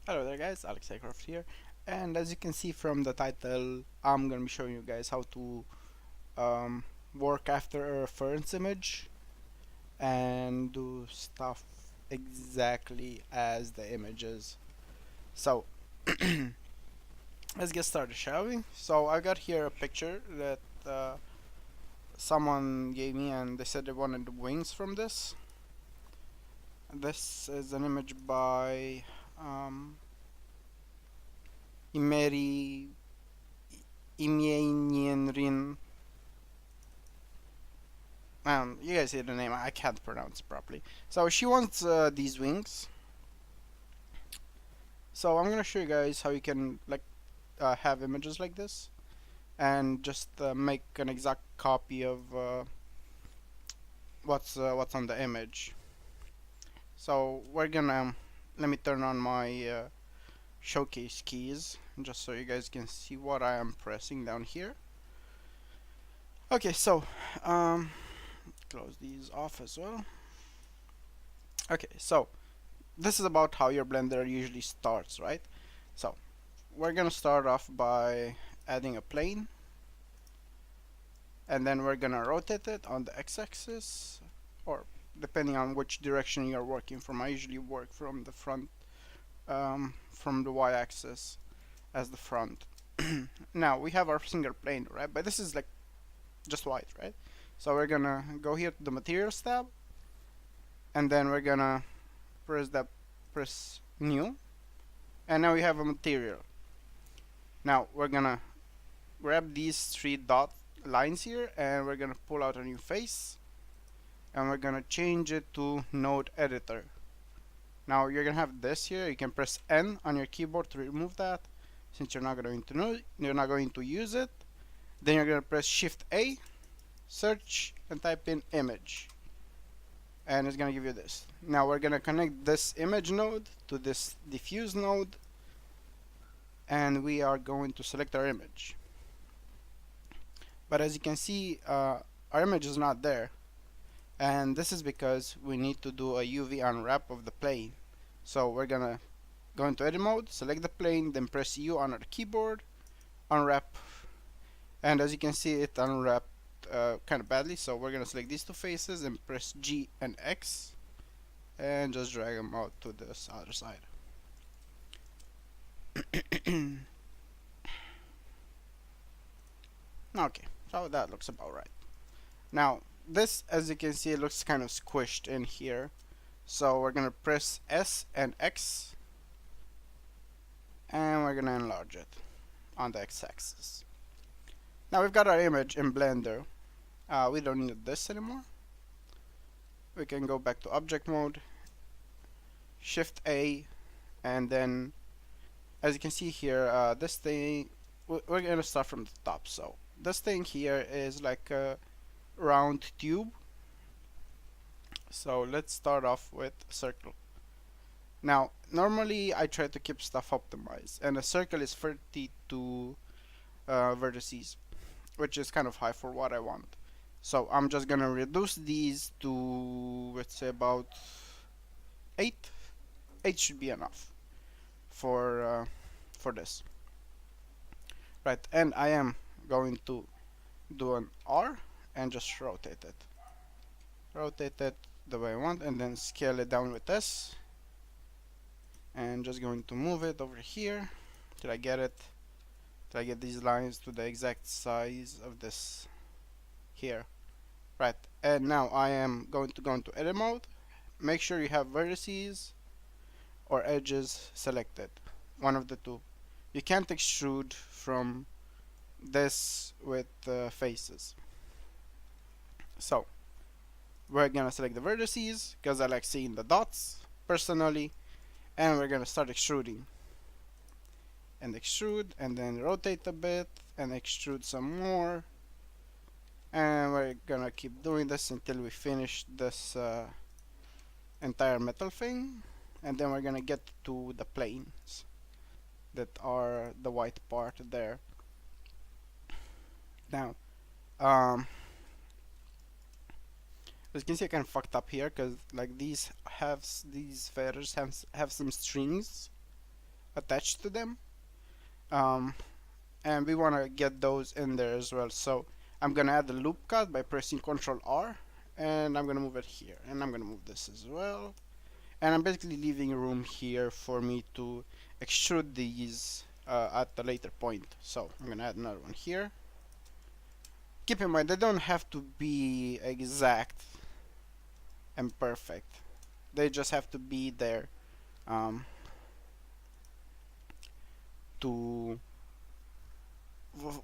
Hello there guys, Alex Aircraft here, and as you can see from the title, I'm gonna be showing you guys how to um, work after a reference image and do stuff exactly as the images. So let's get started, shall we? So I got here a picture that someone gave me, and they said they wanted wings from this. This is an image by Imeri Imyenrin. You guys hear the name, I can't pronounce it properly. So she wants these wings. So I'm gonna show you guys how you can have images like this and just make an exact copy of what's on the image. So we're gonna let me turn on my showcase keys just so you guys can see what I am pressing down here. Okay, so close these off as well. Okay, so this is about how your blender usually starts, right? So we're gonna start off by adding a plane, and then we're gonna rotate it on the x-axis, or depending on which direction you're working from. I usually work from the front, from the y-axis as the front. Now we have our single plane, right? But this is like just white, right? So we're gonna go here to the materials tab, and then we're gonna press new, and now we have a material. Now we're gonna grab these three dot lines here, and we're gonna pull out a new face, and we're gonna change it to node editor. Now you're gonna have this here. You can press N on your keyboard to remove that, since you're not going to use it. Then you're gonna press Shift A, search, and type in image, and it's gonna give you this. Now we're gonna connect this image node to this diffuse node, and we are going to select our image. But as you can see, our image is not there, and this is because we need to do a UV unwrap of the plane. So we're gonna go into edit mode, select the plane, then press U on our keyboard, unwrap, and as you can see, it unwrapped kind of badly. So we're gonna select these two faces and press G and X, and just drag them out to this other side. Okay, so that looks about right. Now this, as you can see, it looks kind of squished in here, so we're gonna press S and X, and we're gonna enlarge it on the x-axis. Now we've got our image in Blender. We don't need this anymore. We can go back to object mode, Shift A, and then as you can see here, this thing, we're gonna start from the top. So this thing here is like a round tube. So let's start off with a circle. Now normally I try to keep stuff optimized, and a circle is 32 vertices, which is kind of high for what I want. So I'm just gonna reduce these to, let's say, about 8. 8 should be enough for this, right? And I am going to do an R and just rotate it the way I want, and then scale it down with S, and just going to move it over here till I get it, till I get these lines to the exact size of this here, right? And now I am going to go into edit mode. Make sure you have vertices or edges selected, one of the two. You can't extrude from this with faces. So we're gonna select the vertices because I like seeing the dots personally, and we're gonna start extruding, and extrude, and then rotate a bit and extrude some more, and we're gonna keep doing this until we finish this entire metal thing, and then we're gonna get to the planes that are the white part there. Now as you can see, I kind of fucked up here because like these feathers have some strings, attached to them, and we want to get those in there as well. So I'm gonna add the loop cut by pressing Ctrl R, and I'm gonna move it here, and I'm gonna move this as well, and I'm basically leaving room here for me to extrude these at a later point. So I'm gonna add another one here. Keep in mind, they don't have to be exact and perfect. They just have to be there um, to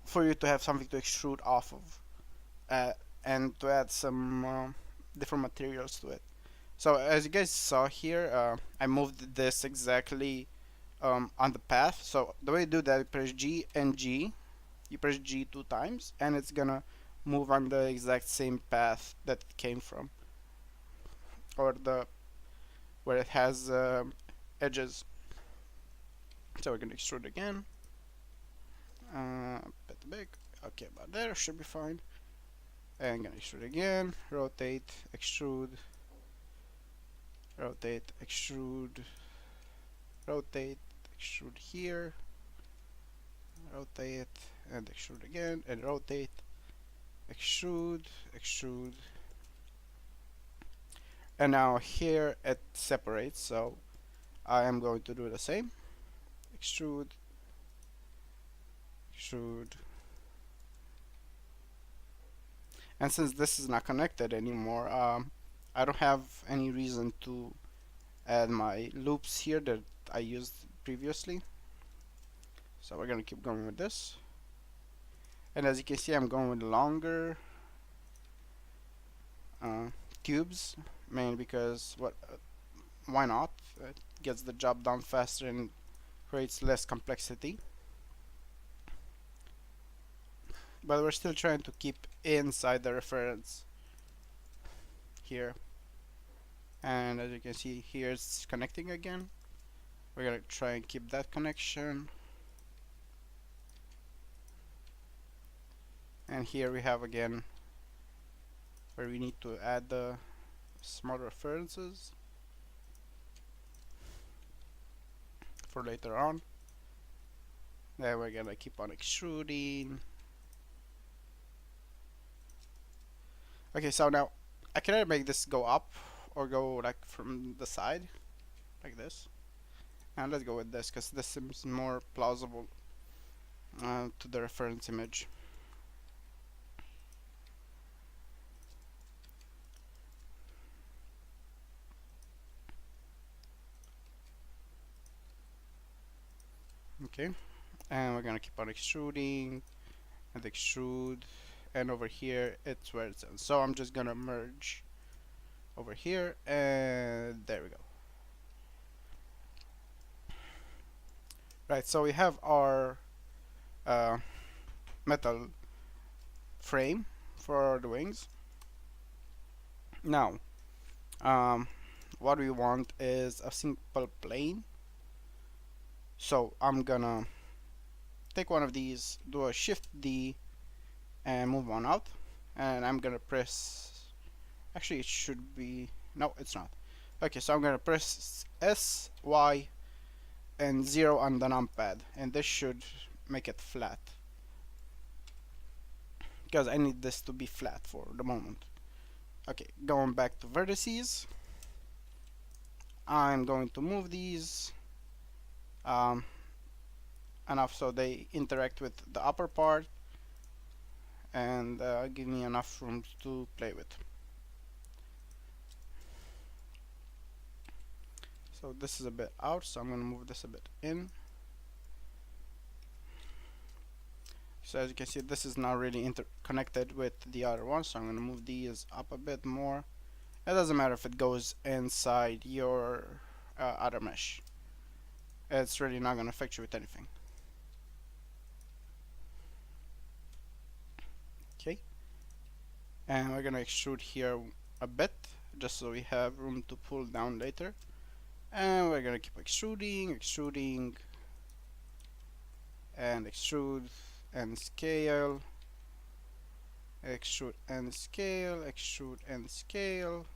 for you to have something to extrude off of, and to add some different materials to it. So as you guys saw here, I moved this exactly on the path. So the way you do that, you press G and G. You press G 2 times, and it's gonna move on the exact same path that it came from, or the where it has edges. So we're gonna extrude again. Bit big. Okay, about there should be fine. And gonna extrude again. Rotate, extrude, rotate, extrude, rotate, extrude here, rotate, and extrude again, and rotate, extrude, extrude. And now here it separates, so I am going to do the same. Extrude, extrude. And since this is not connected anymore, I don't have any reason to add my loops here that I used previously. So we're gonna keep going with this. And as you can see, I'm going with longer cubes, mainly because why not? It gets the job done faster and creates less complexity. But we're still trying to keep inside the reference here. And as you can see here, it's connecting again. We're gonna try and keep that connection. And here we have again where we need to add the smart references for later on. Then we're gonna keep on extruding. Okay, so now I can either make this go up or go like from the side, like this. And let's go with this because this seems more plausible to the reference image. Okay, and we're gonna keep on extruding and extrude, and over here it's where it's in. So I'm just gonna merge over here, and there we go. Right, so we have our metal frame for the wings. Now, what we want is a simple plane. So I'm gonna take one of these, do a Shift D, and move one out. And I'm gonna press. Actually, it should be. No, it's not. Okay, so I'm gonna press S, Y, and 0 on the numpad, and this should make it flat. Because I need this to be flat for the moment. Okay, going back to vertices. I'm going to move these enough so they interact with the upper part and give me enough room to play with. So this is a bit out, so I'm going to move this a bit in. So as you can see, this is not really interconnected with the other one, so I'm going to move these up a bit more. It doesn't matter if it goes inside your other mesh. It's really not going to affect you with anything. Okay, and we're going to extrude here a bit, just so we have room to pull down later. And we're going to keep extruding, extruding, and extrude and scale, extrude and scale, extrude and scale.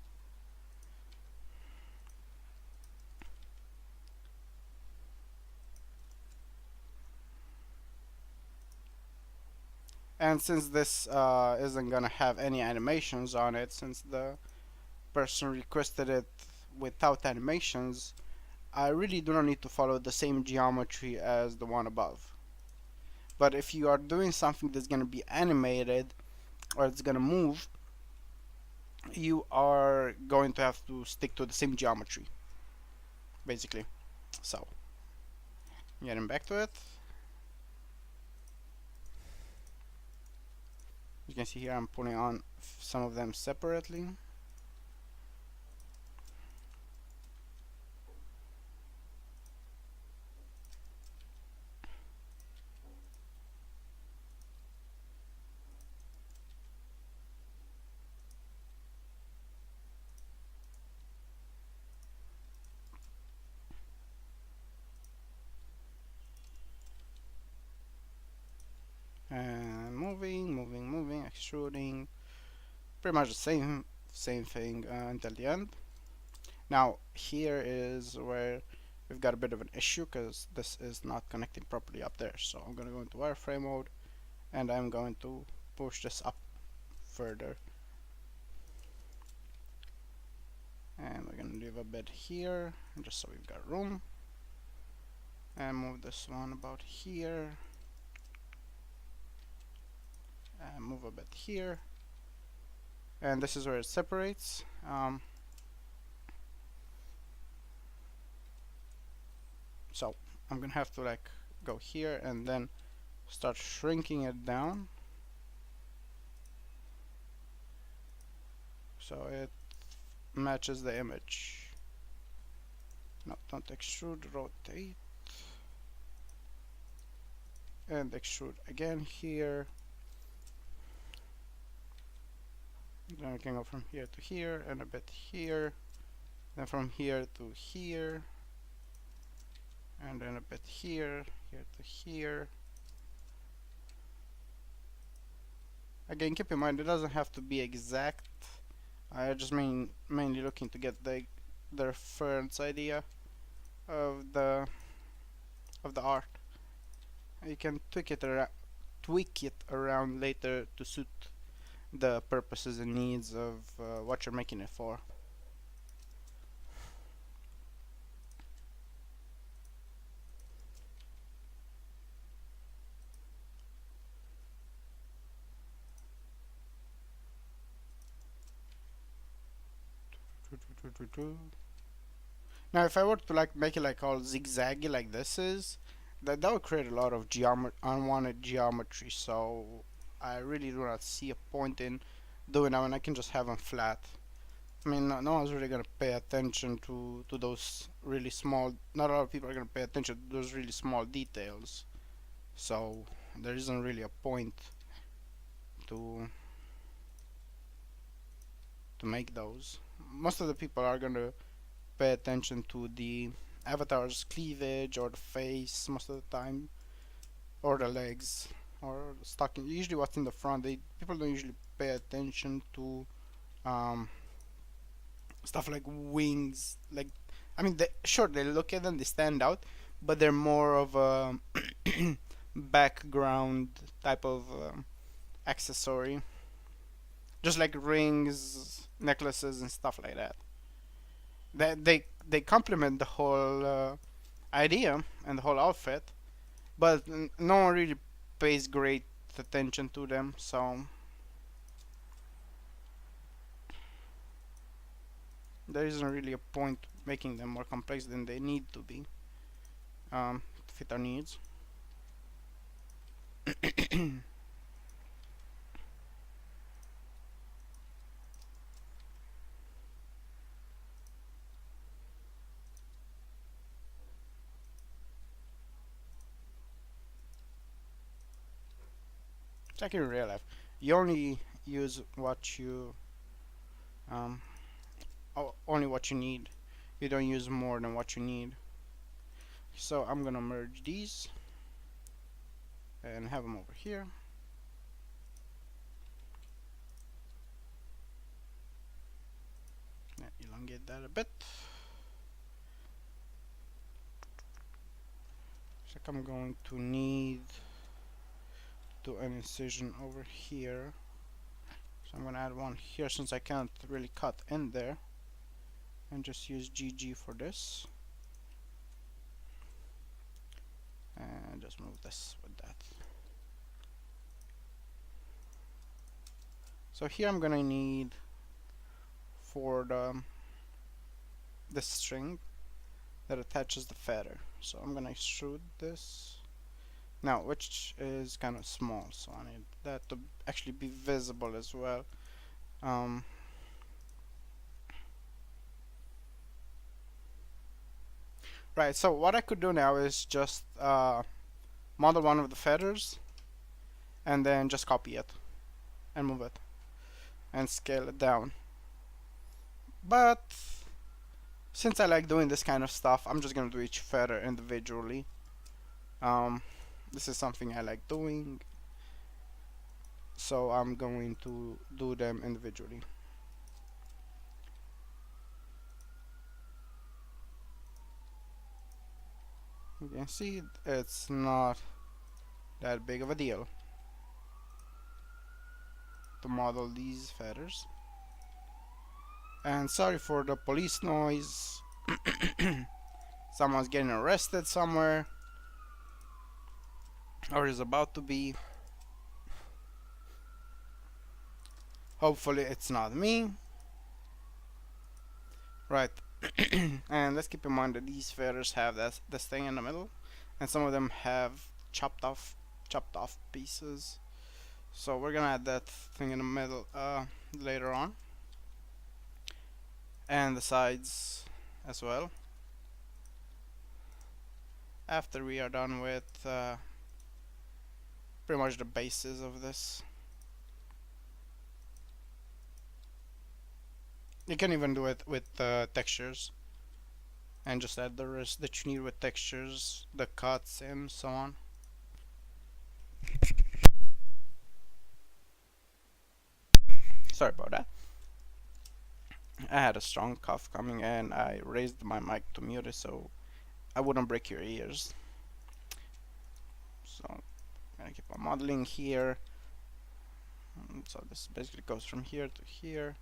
And since this isn't gonna have any animations on it, since the person requested it without animations, I really do not need to follow the same geometry as the one above. But if you are doing something that's gonna be animated or it's gonna move, you are going to have to stick to the same geometry, basically. So, getting back to it, you can see here I'm putting on some of them separately. And moving, extruding, pretty much the same thing until the end. Now here is where we've got a bit of an issue because this is not connecting properly up there. So I'm going to go into wireframe mode and I'm going to push this up further. And we're going to leave a bit here just so we've got room. And move this one about here. And move a bit here. And this is where it separates. So I'm gonna have to like go here and then start shrinking it down so it matches the image. No, don't extrude, rotate, and extrude again here. Then we can go from here to here and a bit here, then from here to here, and then a bit here, here to here. Again, keep in mind it doesn't have to be exact. I just mainly looking to get the reference idea of the art. You can tweak it around later to suit the purposes and needs of what you're making it for. Now if I were to like make it like all zigzaggy like this is, that would create a lot of unwanted geometry, so I really do not see a point in doing that when I can just have them flat. I mean, no one's really gonna pay attention to those really small, not a lot of people are gonna pay attention to those really small details, so there isn't really a point to make those. Most of the people are gonna pay attention to the avatar's cleavage or the face most of the time, or the legs, or the stocking. Usually, what's in the front. People don't usually pay attention to stuff like wings. Like, I mean, sure they look at them, they stand out, but they're more of a background type of accessory, just like rings, necklaces, and stuff like that. They complement the whole idea and the whole outfit, but no one really pays great attention to them, so there isn't really a point making them more complex than they need to be to fit our needs. It's like in real life. You only use what you only what you need. You don't use more than what you need. So I'm gonna merge these and have them over here. Elongate that a bit. Looks like I'm going to need do an incision over here. So I'm gonna add one here since I can't really cut in there, and just use GG for this, and just move this with that. So here I'm gonna need for the string that attaches the feather. So I'm gonna extrude this now, which is kind of small, so I need that to actually be visible as well. Right, so what I could do now is just model one of the feathers and then just copy it and move it and scale it down. But since I like doing this kind of stuff, I'm just gonna do each feather individually. This is something I like doing, so I'm going to do them individually. You can see it's not that big of a deal to model these feathers. And sorry for the police noise. Someone's getting arrested somewhere, or is about to be. Hopefully it's not me. Right. And let's keep in mind that these feathers have this thing in the middle, and some of them have chopped off pieces. So we're gonna add that thing in the middle later on, and the sides as well, after we are done with pretty much the bases of this. You can even do it with textures and just add the rest that you need with textures, the cuts and so on. Sorry about that. I had a strong cough coming and I raised my mic to mute it so I wouldn't break your ears. So I'm gonna keep on modeling here. So this basically goes from here to here.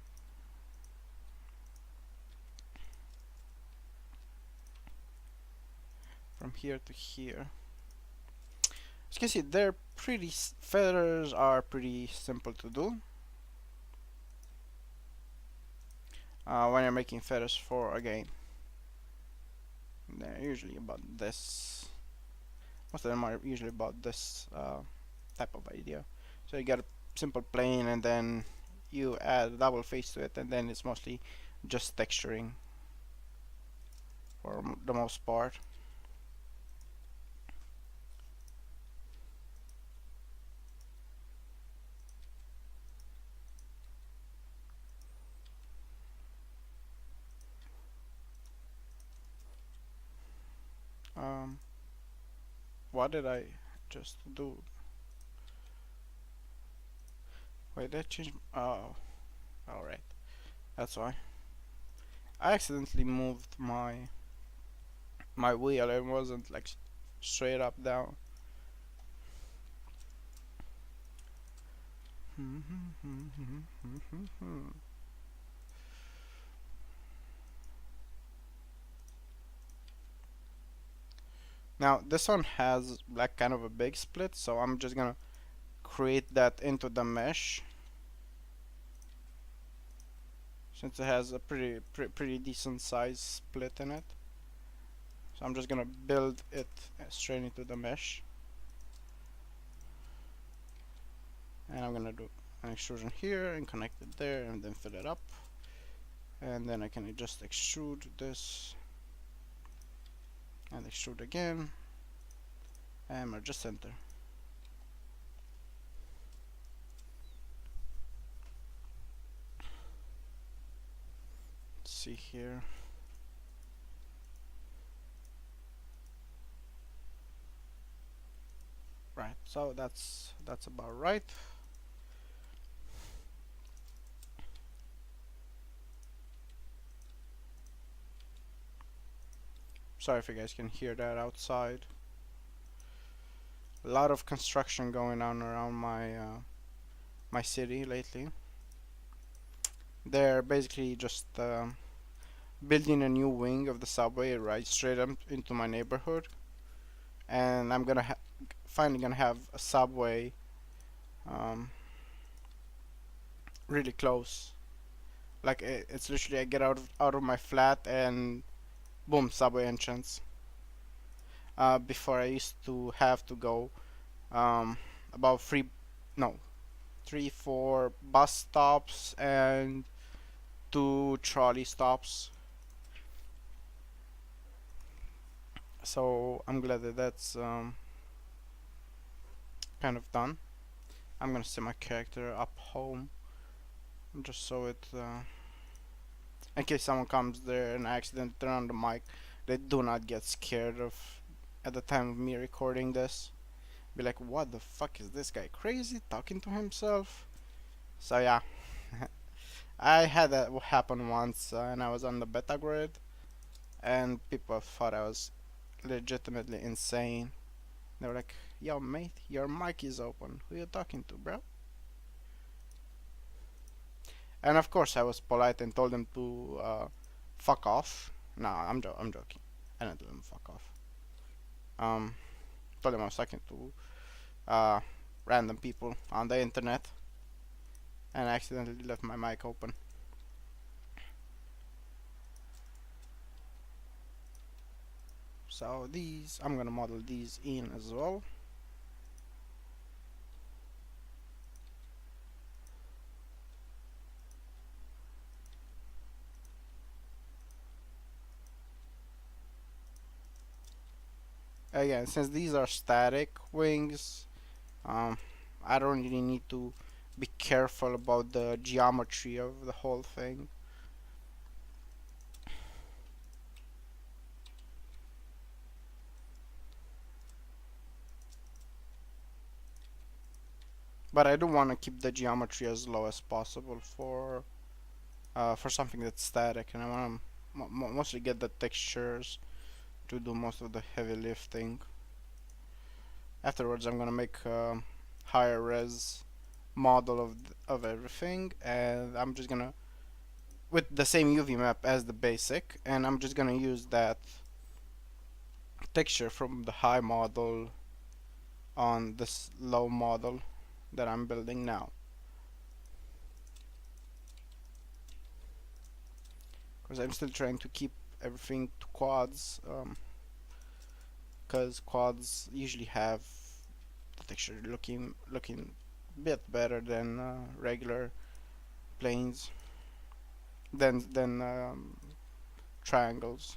From here to here. As you can see, they're pretty feathers are pretty simple to do. When you're making feathers for a game, they're usually about this. Most of them are usually about this type of idea. So you get a simple plane and then you add a double face to it, and then it's mostly just texturing for the most part. What did I just do? Wait, that changed. Oh, alright. That's why. I accidentally moved my wheel. It wasn't like straight up down. Now this one has like kind of a big split, so I'm just gonna create that into the mesh, since it has a pretty decent size split in it. So I'm just gonna build it straight into the mesh, and I'm gonna do an extrusion here and connect it there and then fill it up, and then I can just extrude this and extrude again and merge the center. Let's see here. Right, so that's about right. Sorry if you guys can hear that outside. A lot of construction going on around my city lately. They're basically just building a new wing of the subway right straight up into my neighborhood, and I'm gonna finally gonna have a subway um, really close. Like it's literally I get out of my flat and boom, subway entrance. Before I used to have to go um, about no, 3, 4 bus stops and 2 trolley stops. So I'm glad that that's kind of done. I'm gonna set my character up home just so it, in case someone comes there and accidentally turn on the mic, they do not get scared of at the time of me recording this. Be like, what the fuck is this guy crazy talking to himself? So yeah, I had that happen once, and I was on the beta grid, and people thought I was legitimately insane. They were like, "Yo, mate, your mic is open. Who you talking to, bro?" And of course, I was polite and told them to fuck off. Nah, I'm joking. I didn't tell them fuck off. Um, told them I was talking to uh, random people on the internet, and I accidentally left my mic open. So these, I'm gonna model these in as well. Again, since these are static wings, um, I don't really need to be careful about the geometry of the whole thing. But I do want to keep the geometry as low as possible for something that's static, and I want to mostly get the textures to do most of the heavy lifting. Afterwards, I'm gonna make a higher res model of everything, and I'm just gonna with the same UV map as the basic, and I'm just gonna use that texture from the high model on this low model that I'm building now. Because I'm still trying to keep everything to quads, because quads usually have the texture looking a bit better than regular planes, than triangles.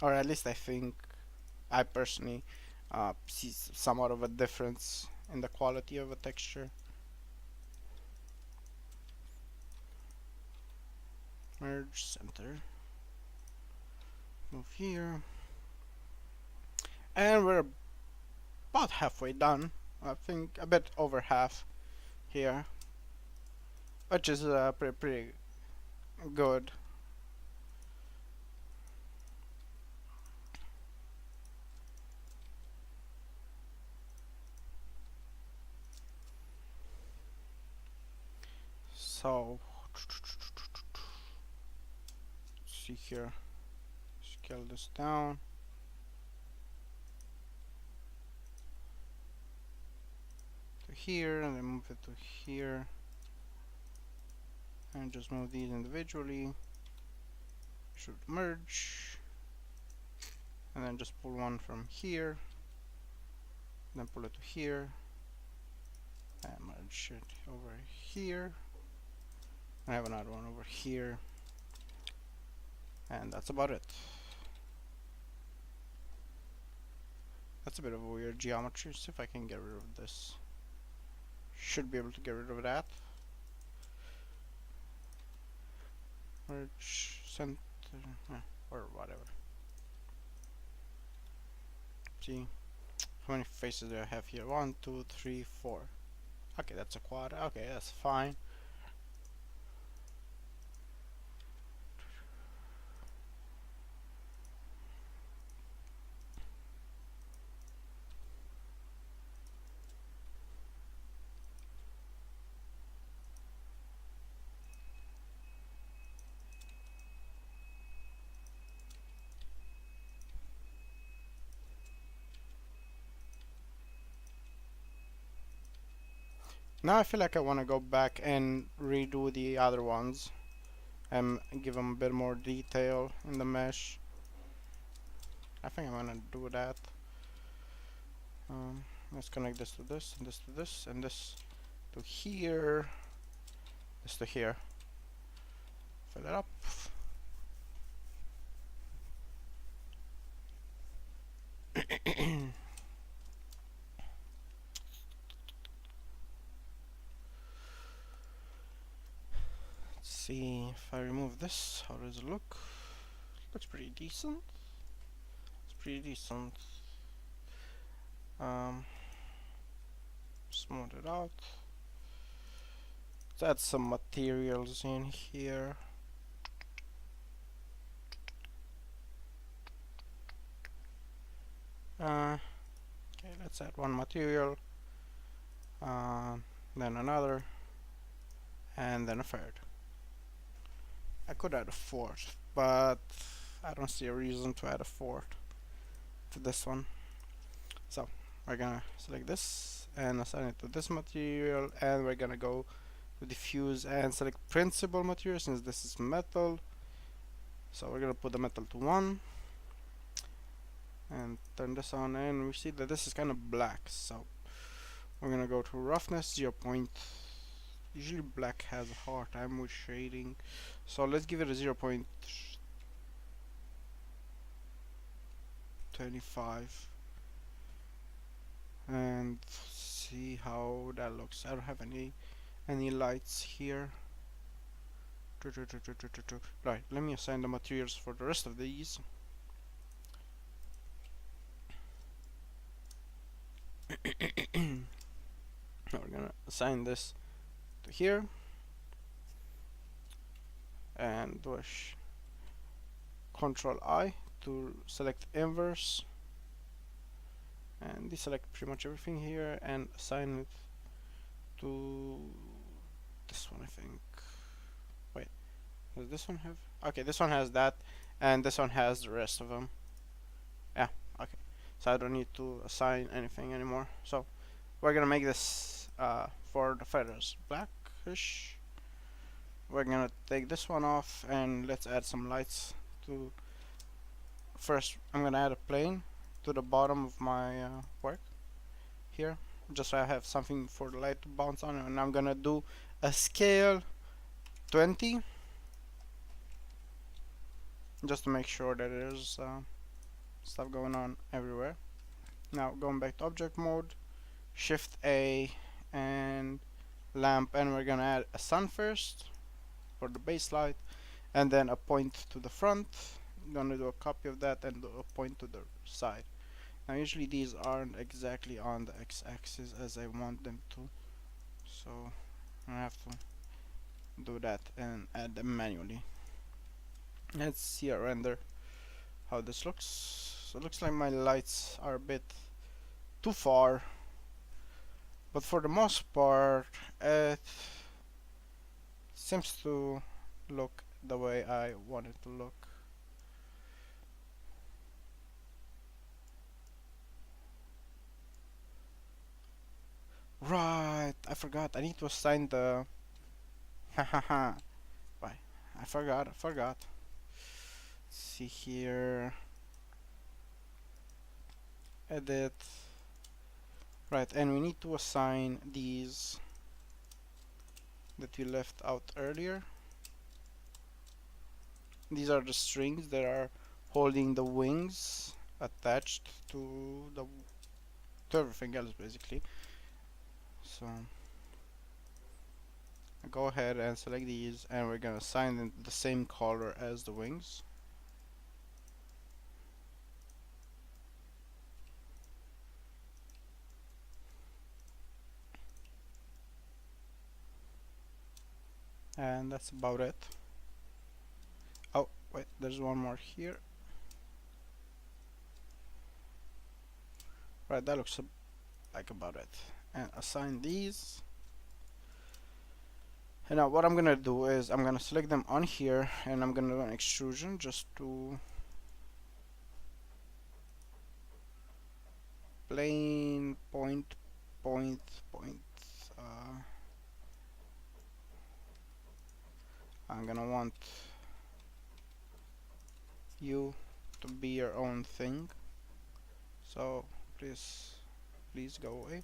Or at least I think I personally see somewhat of a difference in the quality of a texture. Merge center. Move here. And we're about halfway done. I think a bit over half here, which is pretty good. So, see here, scale this down. To here, and then move it to here. And just move these individually. Should merge. And then just pull one from here. Then pull it to here. And merge it over here. I have another one over here. And that's about it. That's a bit of a weird geometry. See if I can get rid of this. Should be able to get rid of that. Merge center, or whatever. See how many faces do I have here? 1, 2, 3, 4. Okay, that's a quad. Okay, that's fine. Now I feel like I want to go back and redo the other ones and give them a bit more detail in the mesh. I think I'm gonna do that. Let's connect this to this, and this to this, and this to here, this to here. Fill it up. Let's see if I remove this, how does it look? Looks pretty decent. It's pretty decent. Smooth it out. Let's add some materials in here. Okay, let's add one material, then another, and then a third. I could add a fourth, but I don't see a reason to add a fourth to this one. So we're gonna select this and assign it to this material, and we're gonna go to diffuse and select principal material since this is metal. So we're gonna put the metal to 1 and turn this on, and we see that this is kind of black, so we're gonna go to roughness 0. Usually black has a hard time with shading, so let's give it a 0.25 and see how that looks. I don't have any lights here. Right, let me assign the materials for the rest of these. Now we're gonna assign this to here and do a Control I to select inverse and deselect pretty much everything here and assign it to this one, I think. Wait, does this one have? Okay, this one has that, and this one has the rest of them. Yeah, okay. So I don't need to assign anything anymore. So we're gonna make this for the feathers blackish. We're gonna take this one off and let's add some lights to. First, I'm gonna add a plane to the bottom of my work here, just so I have something for the light to bounce on, and I'm gonna do a scale 20 just to make sure that there's stuff going on everywhere. Now going back to object mode, Shift A and lamp, and we're gonna add a sun first for the base light, and then a point to the front. I'm gonna do a copy of that and do a point to the side. Now usually these aren't exactly on the x-axis as I want them to, so I have to do that and add them manually. Let's see a render how this looks. So it looks like my lights are a bit too far, but for the most part it seems to look the way I want it to look. Right, I forgot. I need to assign the. Hahaha. Why? I forgot. Let's see here. Edit. Right, and we need to assign these that we left out earlier. These are the strings that are holding the wings attached to the everything else basically. So go ahead and select these, and we're gonna assign them the same color as the wings. And that's about it. Oh wait, there's one more here. Right, that looks like about it. And assign these. And now what I'm gonna do is I'm gonna select them on here, and I'm gonna do an extrusion just to plane point. I'm gonna want you to be your own thing. So please go away.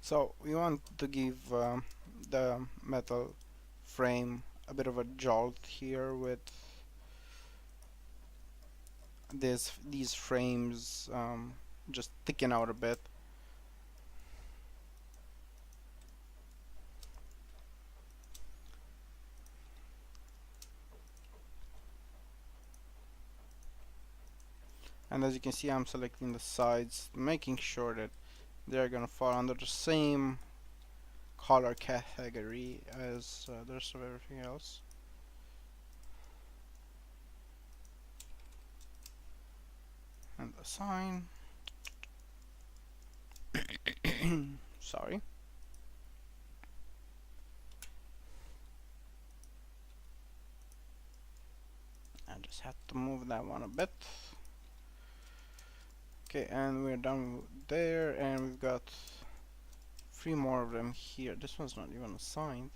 So we want to give the metal frame a bit of a jolt here with these frames just sticking out a bit. And as you can see, I'm selecting the sides, making sure that they're gonna fall under the same color category as the rest of everything else. And the sign. Sorry. I just had to move that one a bit. Okay, and we're done there, and we've got 3 more of them here. This one's not even assigned.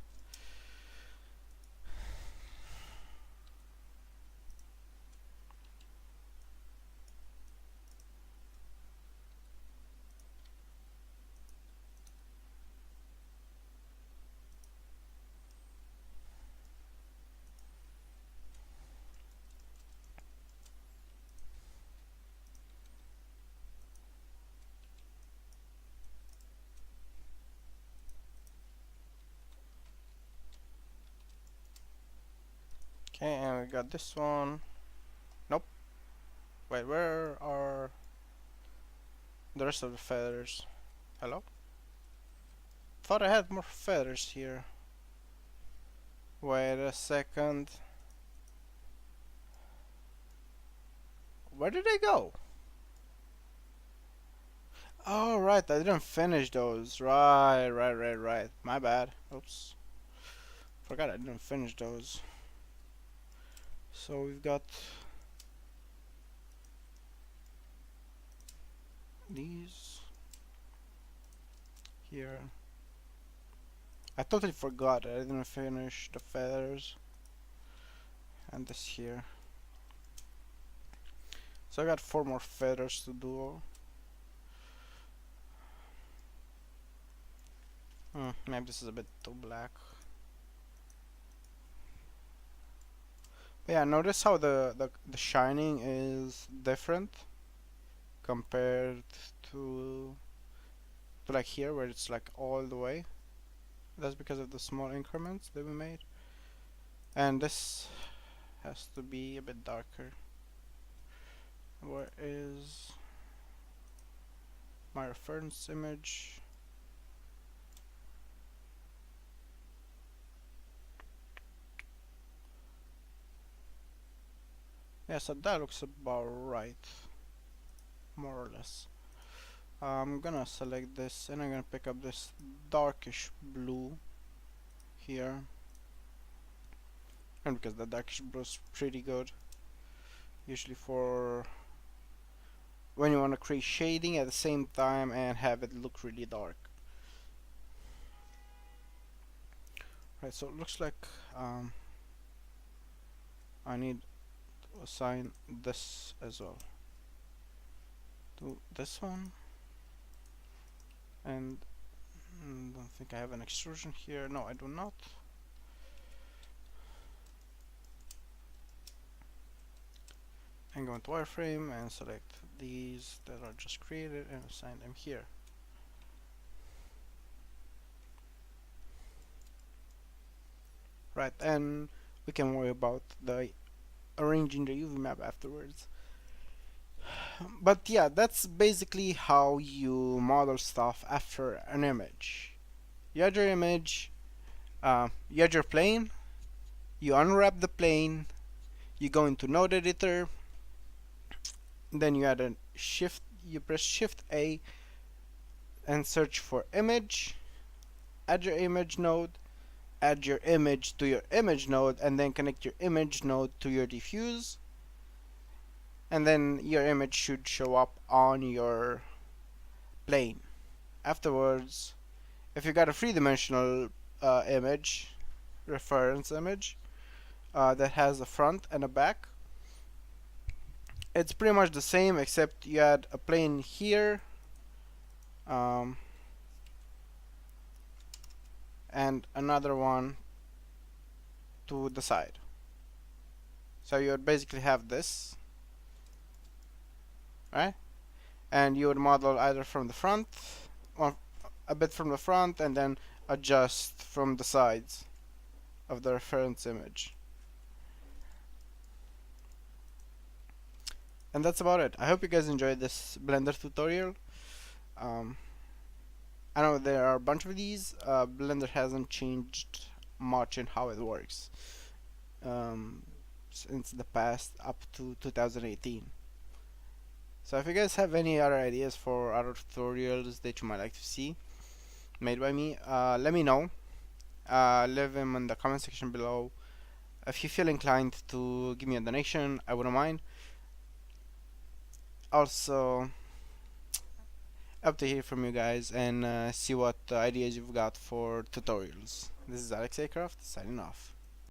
Okay, and we got this one. Nope. Wait, where are the rest of the feathers? Hello? Thought I had more feathers here. Wait a second. Where did they go? Oh, right, I didn't finish those. Right. My bad. Oops. Forgot I didn't finish those. So we've got these here. I totally forgot I didn't finish the feathers. And this here. So I got 4 more feathers to do. Maybe this is a bit too black. But yeah, notice how the shining is different compared to like here where it's like all the way. That's because of the small increments that we made. And this has to be a bit darker. Where is my reference image? Yeah, so that looks about right, more or less. I'm gonna select this and I'm gonna pick up this darkish blue here. And because the darkish blue is pretty good, usually for when you want to create shading at the same time and have it look really dark. Right, so it looks like I need to assign this as well to this one. And don't think I have an extrusion here. No, I do not. And go into wireframe and select these that are just created and assign them here. Right, and we can worry about the arranging the UV map afterwards. But yeah, that's basically how you model stuff after an image. You had your image, you had your plane, you unwrap the plane, you go into node editor, then you add a shift, you press shift A and search for image, add your image node, add your image to your image node, and then connect your image node to your diffuse, and then your image should show up on your plane. Afterwards, if you got a three-dimensional image, reference image, that has a front and a back, it's pretty much the same except you add a plane here, and another one to the side. So you would basically have this, right? And you would model either from the front, or a bit from the front, and then adjust from the sides of the reference image. And that's about it. I hope you guys enjoyed this Blender tutorial. I know there are a bunch of these. Blender hasn't changed much in how it works since the past up to 2018. So if you guys have any other ideas for other tutorials that you might like to see made by me, let me know. Leave them in the comment section below. If you feel inclined to give me a donation, I wouldn't mind. Also, up to hear from you guys and see what ideas you've got for tutorials. This is Alex Acraft signing off.